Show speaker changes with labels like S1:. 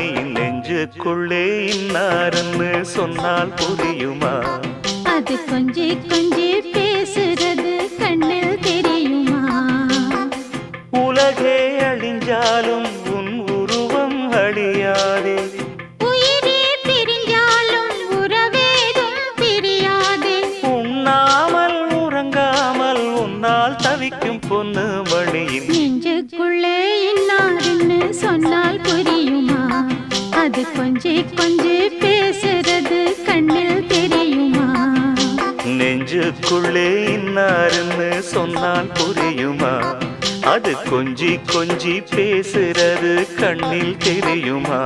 S1: மணியின் நெஞ்சுக்குள்ளே இன்னாருன்னு சொன்னால் புரியுமா?
S2: அது கொஞ்சி கொஞ்சி பேசுறது கண்ணில் தெரியுமா?
S1: உலகே அழிஞ்சாலும் உன் உருவம் அழியாதே,
S2: உயிரே பிரிஞ்சாலும் உறவேதும் பிரியாதே.
S1: உண்ணாமல் உறங்காமல் உன்னால் தவிக்கும் பொண்ணு மணியின்
S2: நெஞ்சுக்குள்ளே இன்னாருன்னு சொன்னால் புரியுமா? அது கொஞ்சி கொஞ்சி பேசுறது கண்ணில் தெரியுமா?
S1: நெஞ்சுக்குள்ளே இன்னாருன்னு சொன்னால் புரியுமா? அது கொஞ்சி கொஞ்சி பேசுறது கண்ணில் தெரியுமா?